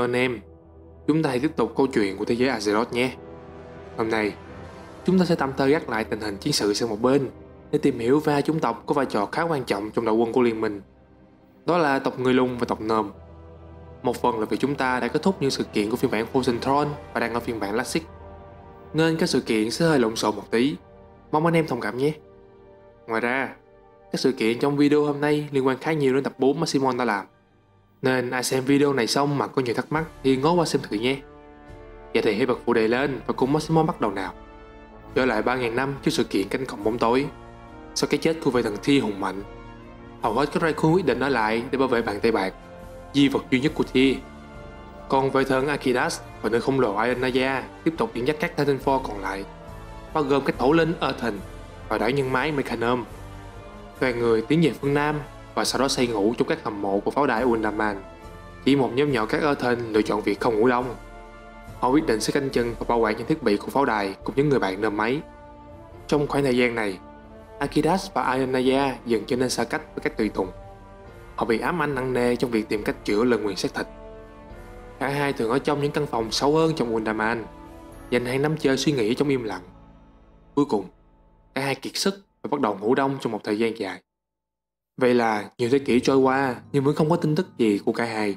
anh em, chúng ta hãy tiếp tục câu chuyện của thế giới Azeroth nhé. Hôm nay, chúng ta sẽ tạm thời gác lại tình hình chiến sự sang một bên để tìm hiểu về hai chủng tộc có vai trò khá quan trọng trong đội quân của liên minh. Đó là tộc Người Lùn và tộc Gnome. Một phần là vì chúng ta đã kết thúc những sự kiện của phiên bản Frozen Throne và đang ở phiên bản Classic, nên các sự kiện sẽ hơi lộn xộn một tí. Mong anh em thông cảm nhé. Ngoài ra, các sự kiện trong video hôm nay liên quan khá nhiều đến tập 4 mà Simon đã làm, nên ai xem video này xong mà có nhiều thắc mắc thì ngó qua xem thử nhé. Vậy thì hãy bật phụ đề lên và cùng Simon bắt đầu nào. Trở lại 3.000 năm trước sự kiện cánh cổng bóng tối, sau cái chết của vị thần Thi hùng mạnh, hầu hết các Raikun quyết định ở lại để bảo vệ bàn tay bạc, di vật duy nhất của Thi. Còn vệ thần Akidas và nơi khổng lồ Ayonaya tiếp tục dẫn dắt các Titanfall còn lại, bao gồm các thủ lĩnh Earthen và đảo nhân mái Mechanum. Đoàn người tiến về phương Nam và sau đó xây ngủ trong các hầm mộ của pháo đài Uldaman. Chỉ một nhóm nhỏ các Earthen lựa chọn việc không ngủ đông. Họ quyết định sẽ canh chừng và bảo quản những thiết bị của pháo đài cùng những người bạn nơm máy. Trong khoảng thời gian này, Akidas và Ayonaya dần trở nên xa cách với các tùy tùng. Họ bị ám ảnh nặng nề trong việc tìm cách chữa lời nguyền xác thịt. Cả hai thường ở trong những căn phòng xấu hơn trong Uldaman, dành hàng năm chơi suy nghĩ trong im lặng. Cuối cùng, cả hai kiệt sức và bắt đầu ngủ đông trong một thời gian dài. Vậy là nhiều thế kỷ trôi qua nhưng vẫn không có tin tức gì của cả hai,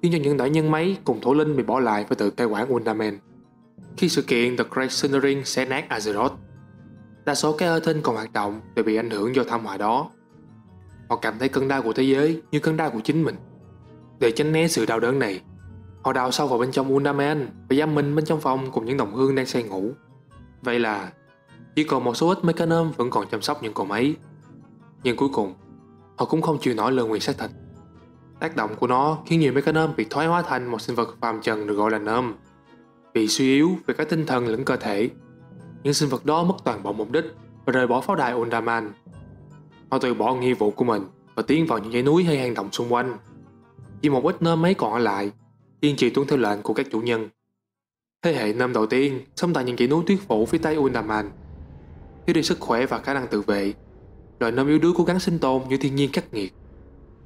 khiến cho những đại nhân máy cùng thủ linh bị bỏ lại phải tự cai quản Uldaman. Khi sự kiện The Great Sundering xé nát Azeroth, đa số các Earthen còn hoạt động đều bị ảnh hưởng do thảm họa đó. Họ cảm thấy cơn đau của thế giới như cơn đau của chính mình. Để tránh né sự đau đớn này, họ đào sâu vào bên trong Uldaman và giam mình bên trong phòng cùng những đồng hương đang say ngủ. Vậy là chỉ còn một số ít Mechanum vẫn còn chăm sóc những cỗ máy. Nhưng cuối cùng, họ cũng không chịu nổi lời nguyền xác thịt. Tác động của nó khiến nhiều Mechanum bị thoái hóa thành một sinh vật phàm trần được gọi là Gnome. Bị suy yếu về cả tinh thần lẫn cơ thể, những sinh vật đó mất toàn bộ mục đích và rời bỏ pháo đài Uldaman. Họ từ bỏ nghĩa vụ của mình và tiến vào những dãy núi hay hang động xung quanh. Chỉ một ít Gnome mấy còn ở lại, kiên trì tuân theo lệnh của các chủ nhân. Thế hệ Gnome đầu tiên sống tại những dãy núi tuyết phủ phía tây Uldaman. Thiếu đi sức khỏe và khả năng tự vệ, loài Gnome yếu đuối cố gắng sinh tồn như thiên nhiên khắc nghiệt.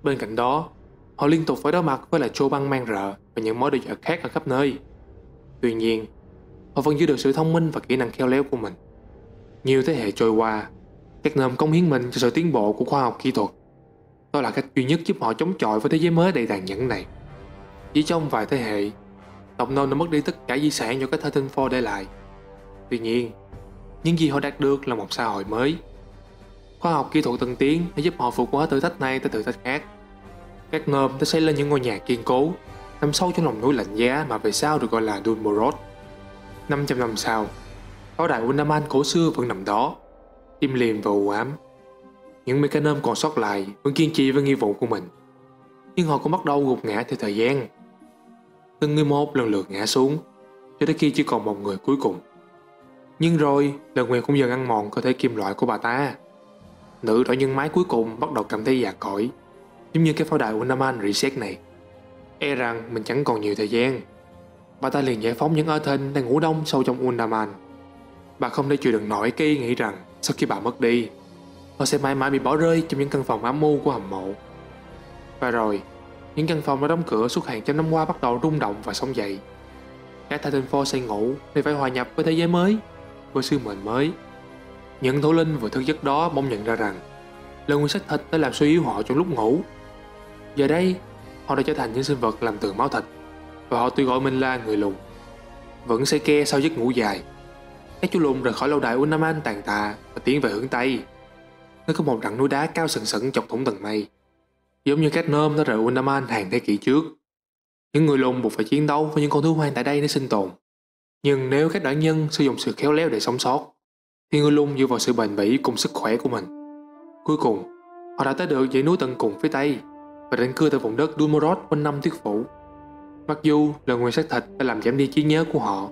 Bên cạnh đó, họ liên tục phải đối mặt với lại trô băng mang rợ và những mối đe dọa khác ở khắp nơi. Tuy nhiên, họ vẫn giữ được sự thông minh và kỹ năng khéo léo của mình. Nhiều thế hệ trôi qua, các Gnome cống hiến mình cho sự tiến bộ của khoa học kỹ thuật. Đó là cách duy nhất giúp họ chống chọi với thế giới mới đầy tàn nhẫn này. Chỉ trong vài thế hệ, tộc Gnome đã mất đi tất cả di sản do các Titanfall để lại. Tuy nhiên, những gì họ đạt được là một xã hội mới. Khoa học kỹ thuật tân tiến đã giúp họ vượt qua thử thách này tới thử thách khác. Các Gnome đã xây lên những ngôi nhà kiên cố nằm sâu trong lòng núi lạnh giá mà về sau được gọi là Dun Morogh. 500 năm sau, pháo đài Uldaman cổ xưa vẫn nằm đó, im lìm và u ám. Những Mechanum còn sót lại vẫn kiên trì với nghĩa vụ của mình, nhưng họ cũng bắt đầu gục ngã theo thời gian. Từng người một lần lượt ngã xuống, cho đến khi chỉ còn một người cuối cùng. Nhưng rồi, lời nguyền cũng dần ăn mòn cơ thể kim loại của bà ta. Nữ đỏ nhân mái cuối cùng bắt đầu cảm thấy già cỗi, giống như cái pháo đài Uldaman reset này. E rằng mình chẳng còn nhiều thời gian. Bà ta liền giải phóng những Earthen đang ngủ đông sâu trong Uldaman. Bà không thể chịu đựng nổi cái ý nghĩ rằng sau khi bà mất đi, họ sẽ mãi mãi bị bỏ rơi trong những căn phòng ám mưu của hầm mộ. Và rồi, những căn phòng đã đóng cửa suốt hàng trăm năm qua bắt đầu rung động và sống dậy. Các Titanfall say ngủ để phải hòa nhập với thế giới mới, với sứ mệnh mới. Những thủ linh vừa thức giấc đó bỗng nhận ra rằng lời nguyền xác thịt đã làm suy yếu họ trong lúc ngủ. Giờ đây, họ đã trở thành những sinh vật làm từ máu thịt, và họ tự gọi mình là người lùn. Vẫn say ke sau giấc ngủ dài, các chú lùn rời khỏi lâu đài Uldaman tàn tạ và tiến về hướng Tây. Nơi có một rặng núi đá cao sừng sững chọc thủng tầng mây, giống như các Gnome đã rời Uldaman hàng thế kỷ trước. Những người lùn buộc phải chiến đấu với những con thú hoang tại đây để sinh tồn. Nhưng nếu các đoạn nhân sử dụng sự khéo léo để sống sót, thì người lùn dựa vào sự bền bỉ cùng sức khỏe của mình. Cuối cùng, họ đã tới được dãy núi tận cùng phía Tây và định cư tại vùng đất Dun Morogh quanh năm tuyết phủ. Mặc dù lời nguyền xác thịt đã làm giảm đi trí nhớ của họ,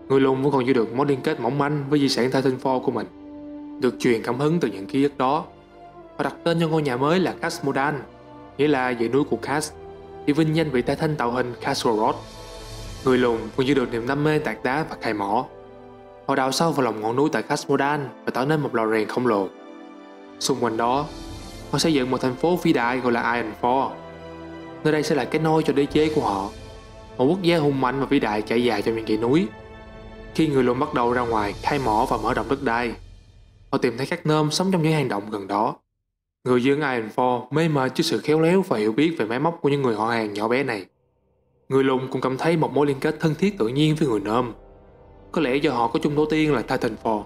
người lùn vẫn còn giữ được mối liên kết mỏng manh với di sản Titanfall của mình. Được truyền cảm hứng từ những ký ức đó, họ đặt tên cho ngôi nhà mới là Khaz Modan, nghĩa là dãy núi của Khaz, để vinh danh vị Titan tạo hình Khaz'Roroth. Người lùn vẫn giữ được niềm đam mê tạc đá và khai mỏ. Họ đào sâu vào lòng ngọn núi tại Khaz Modan và tạo nên một lò rèn khổng lồ. Xung quanh đó, họ xây dựng một thành phố vĩ đại gọi là Ironforge. Nơi đây sẽ là cái nôi cho đế chế của họ. một quốc gia hùng mạnh và vĩ đại trải dài trong những dãy núi. Khi người lùn bắt đầu ra ngoài khai mỏ và mở rộng đất đai, họ tìm thấy các nôm sống trong những hang động gần đó. Người dân Ironforge mê mệt trước sự khéo léo và hiểu biết về máy móc của những người họ hàng nhỏ bé này. Người lùn cũng cảm thấy một mối liên kết thân thiết tự nhiên với người nôm, có lẽ do họ có chung tổ tiên là Titanfall.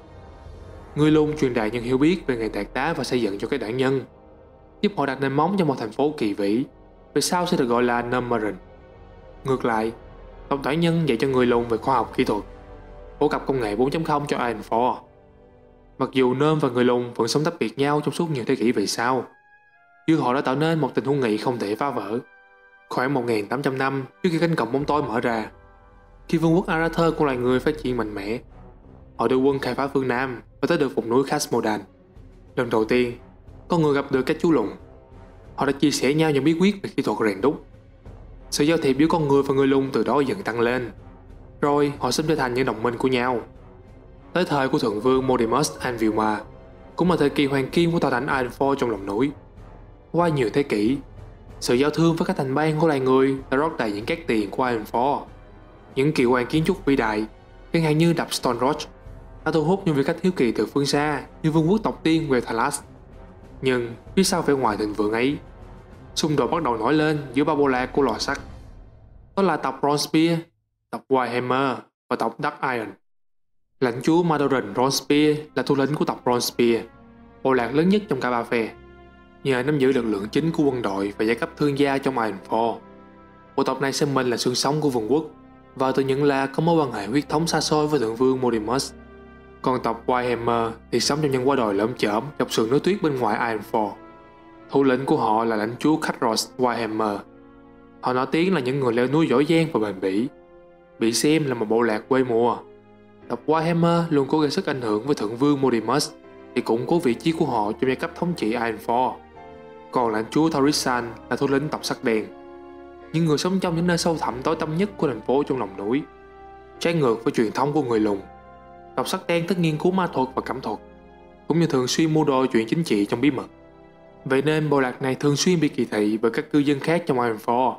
Người lùn truyền đạt những hiểu biết về nghề tạc đá và xây dựng cho các đảng nhân, giúp họ đặt nền móng cho một thành phố kỳ vĩ, về sau sẽ được gọi là Numeron. Ngược lại, tộc đảng nhân dạy cho người lùn về khoa học kỹ thuật, phổ cập công nghệ 4.0 cho Ironforge. Mặc dù nôm và người lùn vẫn sống tách biệt nhau trong suốt nhiều thế kỷ về sau, nhưng họ đã tạo nên một tình hữu nghị không thể phá vỡ. Khoảng 1.800 năm trước khi cánh cổng bóng tối mở ra, khi vương quốc Arather của loài người phát triển mạnh mẽ, họ đưa quân khai phá phương Nam và tới được vùng núi Khasmodan. Lần đầu tiên, con người gặp được các chú lùn. Họ đã chia sẻ nhau những bí quyết về kỹ thuật rèn đúc. Sự giao thiệp giữa con người và người lùn từ đó dần tăng lên, rồi họ sớm trở thành những đồng minh của nhau. Tới thời của thượng vương Modimus Anvilma, cũng là thời kỳ hoàng kim của tòa thành Ironforge trong lòng núi. Qua nhiều thế kỷ, sự giao thương với các thành bang của loài người đã rót đầy những cát tiền của Ironforge. Những kỳ quan kiến trúc vĩ đại, chẳng hạn như đập Stone Rock, đã thu hút những vị khách hiếu kỳ từ phương xa như vương quốc tộc tiên Wel'Thalas. Nhưng phía sau vẻ ngoài thịnh vượng ấy, xung đột bắt đầu nổi lên giữa ba bộ lạc của lò sắt. Đó là tộc Bronzebeard, tộc Warhammer và tộc Dark Iron. Lãnh chúa Madoran Bronzebeard là thủ lĩnh của tộc Bronzebeard, bộ lạc lớn nhất trong cả ba phe, nhờ nắm giữ lực lượng chính của quân đội và giai cấp thương gia trong Ironforge. Bộ tộc này xem mình là xương sống của vương quốc và tự nhận là có mối quan hệ huyết thống xa xôi với thượng vương Modimus. Còn tộc Warhammer thì sống trong những quả đồi lởm chởm dọc sườn núi tuyết bên ngoài Ironforge. Thủ lĩnh của họ là lãnh chúa Khadros Warhammer. Họ nổi tiếng là những người leo núi giỏi giang và bền bỉ, bị xem là một bộ lạc quê mùa. Tộc Warhammer luôn cố gây sức ảnh hưởng với thượng vương Modimus để củng cố vị trí của họ trong giai cấp thống trị Ironforge. Còn lãnh chúa Thaurissan là thủ lĩnh tộc sắt đen, những người sống trong những nơi sâu thẳm tối tăm nhất của thành phố trong lòng núi. Trái ngược với truyền thống của người lùn, tộc sắt đen thích nghiên cứu ma thuật và cảm thuật, cũng như thường xuyên mưu đồ chuyện chính trị trong bí mật. Vậy nên bộ lạc này thường xuyên bị kỳ thị bởi các cư dân khác trong Ironforge.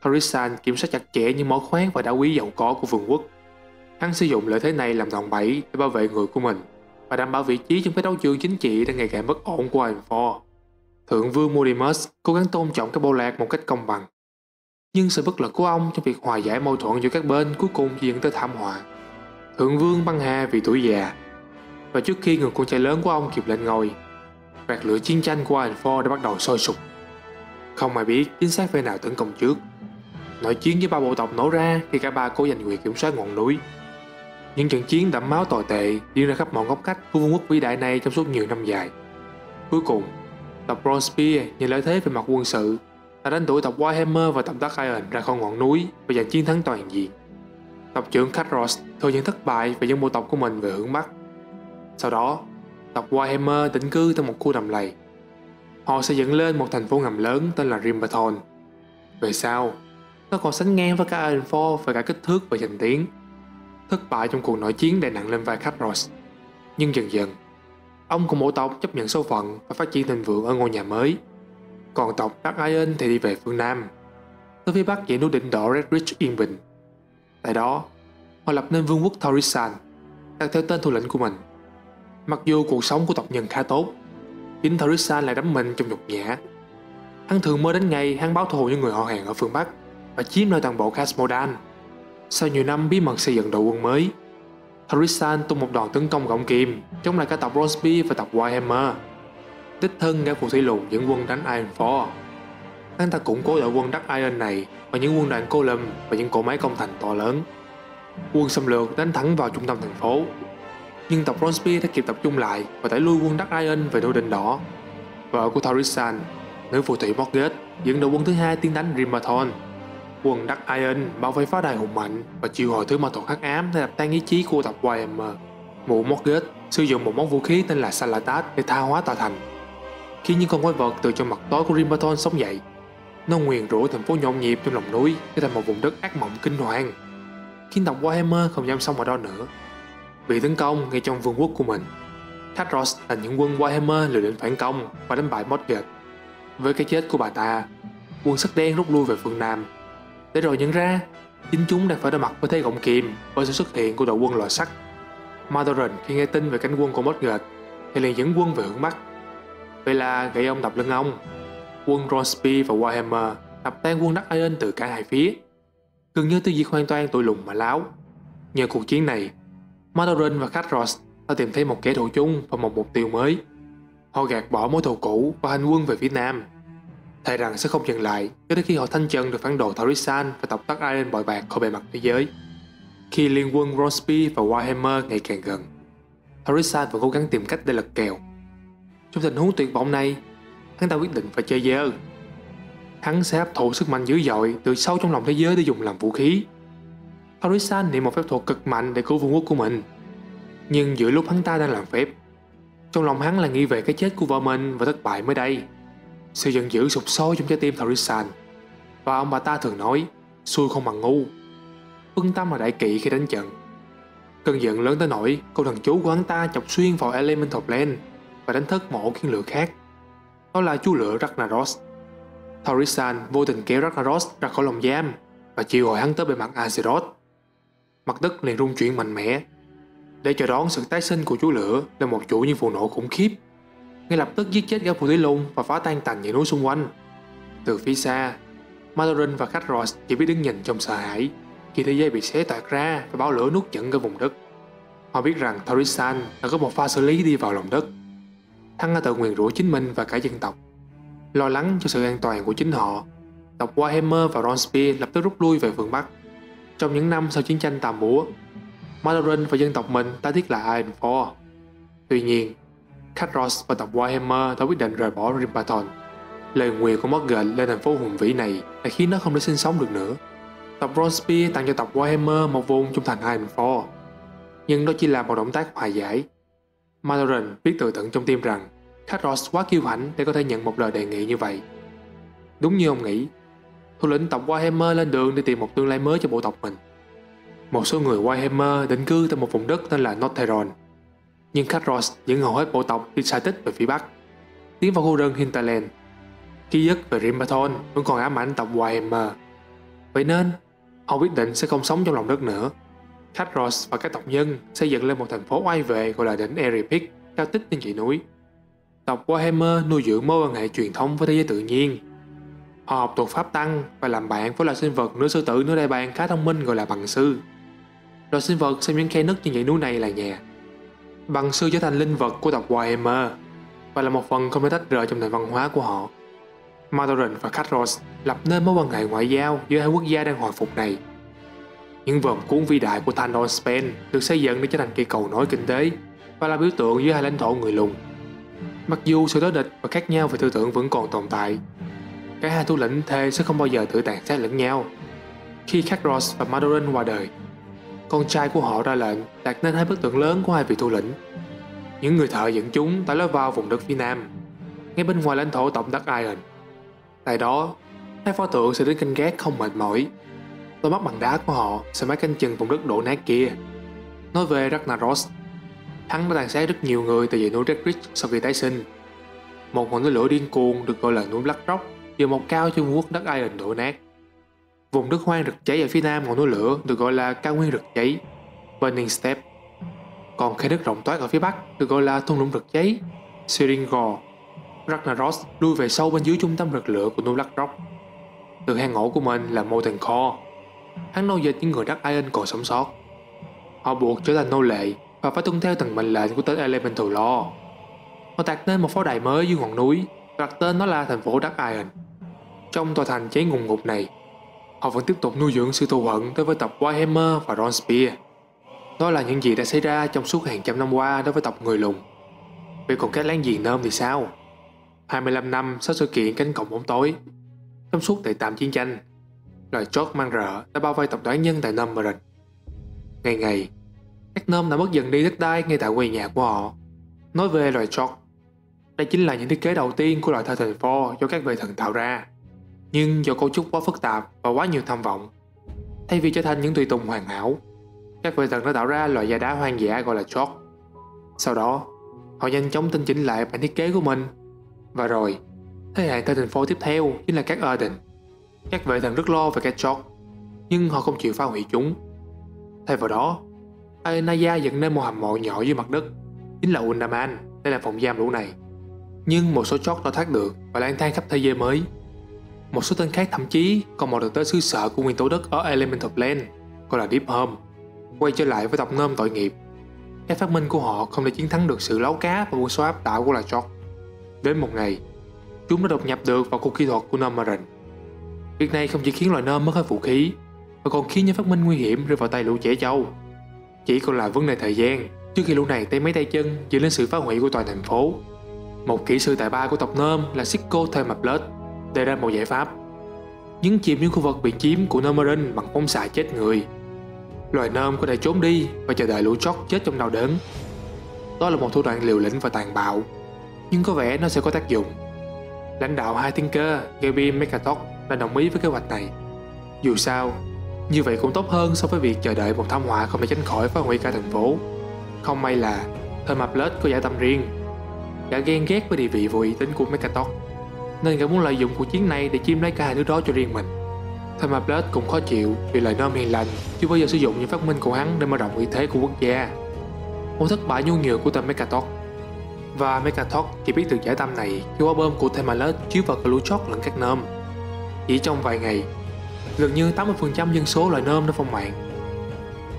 Thaurissan kiểm soát chặt chẽ những mỏ khoáng và đá quý giàu có của vương quốc. Hắn sử dụng lợi thế này làm đòn bẩy để bảo vệ người của mình và đảm bảo vị trí trong cái đấu trường chính trị đang ngày càng bất ổn của Ironforge. Thượng vương Modimus cố gắng tôn trọng các bộ lạc một cách công bằng, nhưng sự bất lực của ông trong việc hòa giải mâu thuẫn giữa các bên cuối cùng chỉ dẫn tới thảm họa. Thượng vương băng hà vì tuổi già, và trước khi người con trai lớn của ông kịp lên ngôi, quạt lửa chiến tranh của Ironforge đã bắt đầu sôi sục. Không ai biết chính xác phe nào tấn công trước. Nội chiến với ba bộ tộc nổ ra khi cả ba cố giành quyền kiểm soát ngọn núi. Những trận chiến đẫm máu tồi tệ diễn ra khắp mọi ngóc ngách của vương quốc vĩ đại này trong suốt nhiều năm dài. Cuối cùng, tộc Bronzebeard nhờ lợi thế về mặt quân sự đã đánh đuổi tộc Warhammer và tộc Dark Iron ra khỏi ngọn núi và giành chiến thắng toàn diện. Tộc trưởng Khadros thừa nhận thất bại và dẫn bộ tộc của mình về hướng Bắc. Sau đó, tộc Warhammer định cư tại một khu đầm lầy. Họ xây dựng lên một thành phố ngầm lớn tên là Rimbathon. Về sau, nó còn sánh ngang với cả Ironforge về cả kích thước và danh tiếng. Thất bại trong cuộc nội chiến đè nặng lên vai Khadros. Nhưng dần dần, ông cùng bộ tộc chấp nhận số phận và phát triển thịnh vượng ở ngôi nhà mới. Còn tộc Dark Iron thì đi về phương Nam, tới phía bắc dãy núi đỉnh đỏ Red Ridge yên bình. Tại đó, họ lập nên vương quốc Thaurissan, đặt theo tên thủ lĩnh của mình. Mặc dù cuộc sống của tộc nhân khá tốt, chính Thaurissan lại đắm mình trong nhục nhã. Hắn thường mơ đến ngày hắn báo thù những người họ hàng ở phương Bắc và chiếm lấy toàn bộ Khasmodan. Sau nhiều năm bí mật xây dựng đội quân mới, Thaurissan tung một đòn tấn công gọng kìm chống lại cả tộc Bronzebeard và tộc Warhammer. Đích thân ngã phù thủy lùn dẫn quân đánh Ironforge. Hắn ta củng cố đội quân Dark Iron này bằng những quân đoàn Golem và những cỗ máy công thành to lớn. Quân xâm lược đánh thẳng vào trung tâm thành phố, nhưng tộc Bronzebeard đã kịp tập trung lại và đẩy lui quân Dark Iron về núi đỉnh đỏ. Vợ của Thaurissan, nữ phù thủy Morgeth, dẫn đội quân thứ hai tiến đánh Rimbathon. Quân Dark Iron bảo vệ pháo đài hùng mạnh và triệu hồi thứ ma thuật hắc ám để đập tan ý chí của tộc Warhammer. Mụ Morgeth sử dụng một món vũ khí tên là Salatat để tha hóa tòa thành, khiến những con quái vật từ trong mặt tối của Rimbathon sống dậy. Nó nguyền rủa thành phố nhộn nhịp trong lòng núi trở thành một vùng đất ác mộng kinh hoàng, khiến tộc Warhammer không dám sống ở đó nữa. Bị tấn công ngay trong vương quốc của mình, Khadros là những quân Warhammer lựa định phản công và đánh bại Morgeth. Với cái chết của bà ta, quân sắt đen rút lui về phương Nam, để rồi nhận ra Chính chúng đang phải đối mặt với thế gọng kìm bởi sự xuất hiện của đội quân lò sắt. Madoran khi nghe tin về cánh quân của Morgoth thì liền dẫn quân về hướng Bắc. Vậy là gậy ông đập lưng ông. Quân Ronsby và Warhammer đập tan quân Dark Iron từ cả hai phía, gần như tiêu diệt hoàn toàn tụi lùn mà láo. Nhờ cuộc chiến này, Madoran và Khadros đã tìm thấy một kẻ thù chung và một mục tiêu mới. Họ gạt bỏ mối thù cũ và hành quân về phía Nam, thề rằng sẽ không dừng lại cho đến khi họ thanh trần được phản đồ Thaurissan và tộc Dark Iron bội bạc khỏi bề mặt thế giới. Khi liên quân Ronsby và Warhammer ngày càng gần, Thaurissan vẫn cố gắng tìm cách để lật kèo. Trong tình huống tuyệt vọng này, hắn ta quyết định phải chơi dơ. Hắn sẽ hấp thụ sức mạnh dữ dội từ sâu trong lòng thế giới để dùng làm vũ khí. Thaurissan niệm một phép thuật cực mạnh để cứu vương quốc của mình. Nhưng giữa lúc hắn ta đang làm phép, trong lòng hắn là nghĩ về cái chết của vợ mình và thất bại mới đây. Sự giận dữ sụp sôi trong trái tim Thaurissan, và ông bà ta thường nói xui không bằng ngu. Phân tâm là đại kỵ khi đánh trận. Cơn giận lớn tới nỗi câu thần chú của hắn ta chọc xuyên vào Elemental Plane và đánh thất một kiến lửa khác. Đó là chú lửa Ragnaros. Thaurissan vô tình kéo Ragnaros ra khỏi lồng giam và triệu hồi hắn tới bề mặt Azeroth. Mặt đất liền rung chuyển mạnh mẽ. Để chờ đón sự tái sinh của chú lửa là một chủ nhân vụ nổ khủng khiếp, ngay lập tức giết chết gã phù thủy lùn và phá tan tành những núi xung quanh. Từ phía xa, Madoran và Khadros chỉ biết đứng nhìn trong sợ hãi khi thế giới bị xé toạc ra và bão lửa nuốt chửng cả vùng đất. Họ biết rằng Thaurissan đã có một pha xử lý đi vào lòng đất. Hắn đã tự nguyền rủa chính mình và cả dân tộc. Lo lắng cho sự an toàn của chính họ, tộc Warhammer và Ronsby lập tức rút lui về phương Bắc. Trong những năm sau chiến tranh tàn búa, Madoran và dân tộc mình ta thiết lại Ironforge. Tuy nhiên, Khadros và tộc Warhammer đã quyết định rời bỏ Rimpaton. Lời nguyền của Morgoth lên thành phố hùng vĩ này đã khiến nó không thể sinh sống được nữa. Tộc Ronsby tặng cho tộc Warhammer một vùng trong thành Ironforge, nhưng đó chỉ là một động tác hòa giải. Madoran biết tự tận trong tim rằng Khadros quá kiêu hãnh để có thể nhận một lời đề nghị như vậy. Đúng như ông nghĩ, thủ lĩnh tộc Warhammer lên đường để tìm một tương lai mới cho bộ tộc mình. Một số người Warhammer định cư tại một vùng đất tên là Northerron, nhưng Khadros dẫn hầu hết bộ tộc đi xa tích về phía bắc, tiến vào khu rừng Hinterland. Ký ức về Rimpaton vẫn còn ám ảnh tộc Warhammer. Vậy nên, họ quyết định sẽ không sống trong lòng đất nữa. Khadros và các tộc nhân xây dựng lên một thành phố oai vệ gọi là đỉnh Airy Peak, cao tích trên dãy núi. Tộc Warhammer nuôi dưỡng mối quan hệ truyền thống với thế giới tự nhiên. Họ học thuật pháp tăng và làm bạn với loài sinh vật nửa sư tử nửa đại bàng khá thông minh gọi là bằng sư. Loài sinh vật xem những khe nứt trên dãy núi này là nhà. Bằng sư trở thành linh vật của tộc Warhammer và là một phần không thể tách rời trong nền văn hóa của họ. Madoran và Khadros lập nên mối quan hệ ngoại giao giữa hai quốc gia đang hồi phục này. Những vòm cuốn vĩ đại của Thandor Spen được xây dựng để trở thành cây cầu nối kinh tế và là biểu tượng giữa hai lãnh thổ người lùn. Mặc dù sự đối địch và khác nhau về tư tưởng vẫn còn tồn tại, cả hai thủ lĩnh thề sẽ không bao giờ tự tàn sát lẫn nhau. Khi Khadros và Madoran qua đời, con trai của họ ra lệnh đặt nên hai bức tượng lớn của hai vị thủ lĩnh. Những người thợ dẫn chúng tới lối vào vùng đất phía nam, ngay bên ngoài lãnh thổ tộc Dark Iron. Tại đó, hai pho tượng sẽ đến canh gác không mệt mỏi. Đôi mắt bằng đá của họ sẽ mãi canh chừng vùng đất đổ nát kia. Nói về Ragnaros, hắn đã tàn sát rất nhiều người tại dãy núi Red Ridge sau khi tái sinh. Một ngọn núi lửa điên cuồng được gọi là núi Black Rock giờ mọc cao trên vùng quốc Dark Iron đổ nát. Vùng đất hoang rực cháy ở phía nam ngọn núi lửa được gọi là cao nguyên rực cháy, Burning Steppe. Còn khe đất rộng toát ở phía bắc được gọi là thung lũng rực cháy, Searing Gorge. Ragnaros lui về sâu bên dưới trung tâm rực lửa của núi Black Rock. Từ hang ổ của mình là Molten Core, hắn nô dịch những người Dark Iron còn sống sót. Họ buộc trở thành nô lệ và phải tuân theo từng mệnh lệnh của tên Elemental Law. Họ đặt nên một pháo đài mới dưới ngọn núi, đặt tên nó là thành phố Dark Iron. Trong tòa thành cháy ngùn ngụt này, họ vẫn tiếp tục nuôi dưỡng sự thù hận đối với tộc Warhammer và Ronspear. Đó là những gì đã xảy ra trong suốt hàng trăm năm qua đối với tộc người lùn. Vậy còn các láng giềng Nôm thì sao? 25 năm sau sự kiện cánh cổng bóng tối, trong suốt tệ tạm chiến tranh, loài chót mang rợ đã bao vây tộc đoán nhân tại Numeron. Ngày ngày, các Nôm đã mất dần đi đất đai ngay tại quê nhà của họ. Nói về loài chót, đây chính là những thiết kế đầu tiên của loài Titanfall do các vị thần tạo ra. Nhưng do cấu trúc quá phức tạp và quá nhiều tham vọng, thay vì trở thành những tùy tùng hoàn hảo, các vị thần đã tạo ra loại da đá hoang dã gọi là chót. Sau đó, họ nhanh chóng tinh chỉnh lại bản thiết kế của mình. Và rồi, thế hệ Titanfall tiếp theo chính là các Eden. Các vệ thần rất lo về các chót. nhưng họ không chịu phá hủy chúng. Thay vào đó, Aenaya dựng nên một hầm mộ nhỏ dưới mặt đất, chính là Undaman, để làm phòng giam lũ này. Nhưng một số chót đã thoát được và lang thang khắp thế giới mới. Một số tên khác thậm chí còn mò được tới xứ sở của nguyên tố đất ở Elemental Plane, gọi là Deep Home, quay trở lại với tộc Gnome tội nghiệp. Các phát minh của họ không thể chiến thắng được sự láo cá và quân số áp đảo của loài chót. Đến một ngày, chúng đã đột nhập được vào khu kỹ thuật của Gnomeron. Việc này không chỉ khiến loài Gnome mất hết vũ khí, mà còn khiến những phát minh nguy hiểm rơi vào tay lũ trẻ trâu. Chỉ còn là vấn đề thời gian trước khi lũ này tay mấy tay chân dẫn đến sự phá hủy của toàn thành phố. Một kỹ sư tài ba của tộc Gnome là Sicko Thermaplut đề ra một giải pháp: nhấn chìm những khu vực bị chiếm của Gnomeron bằng phóng xạ chết người. Loài Gnome có thể trốn đi và chờ đợi lũ chót chết trong đau đớn. Đó là một thủ đoạn liều lĩnh và tàn bạo, nhưng có vẻ nó sẽ có tác dụng. Lãnh đạo hai Tinker, Gaby Mekatok, đã đồng ý với kế hoạch này. Dù sao, như vậy cũng tốt hơn so với việc chờ đợi một thảm họa không thể tránh khỏi phá hủy cả thành phố. Không may là Thermaplut có dã tâm riêng. Gã ghen ghét với địa vị vô uy tín của Mekatok, nên gã muốn lợi dụng cuộc chiến này để chiếm lấy cả hai đứa đó cho riêng mình. Thermaplut cũng khó chịu vì lời Gnome hiền lành chưa bao giờ sử dụng những phát minh của hắn để mở rộng uy thế của quốc gia. Một thất bại nhu nhược của tên Mekatok, và Mekatok chỉ biết được giải tâm này khi quả bom của Thermaplut chiếu vào cả lũ chót lẫn các Gnome. Chỉ trong vài ngày, gần như 80% dân số loài Gnome đã phong mạng.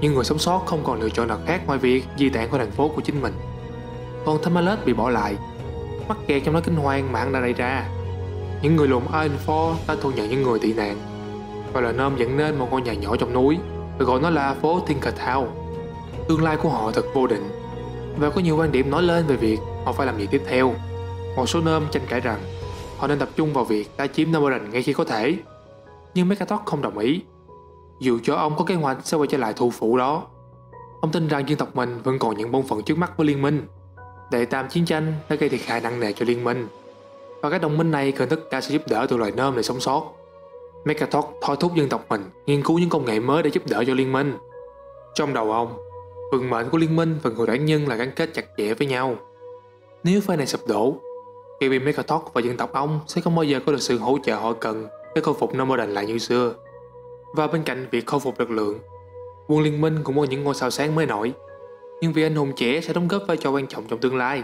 Nhưng người sống sót không còn lựa chọn nào khác ngoài việc di tản khỏi thành phố của chính mình. Còn Thermaplut bị bỏ lại, mắc kẹt trong nỗi kinh hoàng mà hắn đã gây ra. Những người lùn Ironforge đã thu nhận những người tị nạn, và loài Gnome dựng nên một ngôi nhà nhỏ trong núi và gọi nó là phố Tinker Town. Tương lai của họ thật vô định, và có nhiều quan điểm nói lên về việc họ phải làm gì tiếp theo. Một số Gnome tranh cãi rằng họ nên tập trung vào việc tái chiếm Gnomeron ngay khi có thể, nhưng Mekatok không đồng ý. Dù cho ông có kế hoạch sẽ quay trở lại thủ phủ đó, ông tin rằng dân tộc mình vẫn còn những bổn phận trước mắt với liên minh. Đệ tam chiến tranh đã gây thiệt hại nặng nề cho liên minh, và các đồng minh này cần tất cả sự giúp đỡ từ loài Gnome để sống sót. Mekatok thôi thúc dân tộc mình nghiên cứu những công nghệ mới để giúp đỡ cho liên minh. Trong đầu ông, vận mệnh của liên minh và người đoán nhân là gắn kết chặt chẽ với nhau. Nếu phái này sụp đổ, Gaby Mekatok và dân tộc ông sẽ không bao giờ có được sự hỗ trợ họ cần để khôi phục Gnomeron lại như xưa. Và bên cạnh việc khôi phục lực lượng, quân liên minh cũng có những ngôi sao sáng mới nổi, nhưng vì anh hùng trẻ sẽ đóng góp vai trò quan trọng trong tương lai.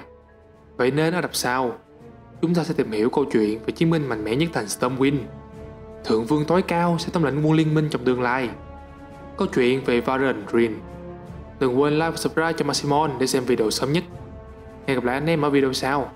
Vậy nên ở tập sau, chúng ta sẽ tìm hiểu câu chuyện về chiến binh mạnh mẽ nhất thành Stormwind. Thượng vương tối cao sẽ thống lĩnh quân liên minh trong tương lai. Câu chuyện về Varian Green. Đừng quên like và subscribe cho Maximon để xem video sớm nhất. Hẹn gặp lại anh em ở video sau.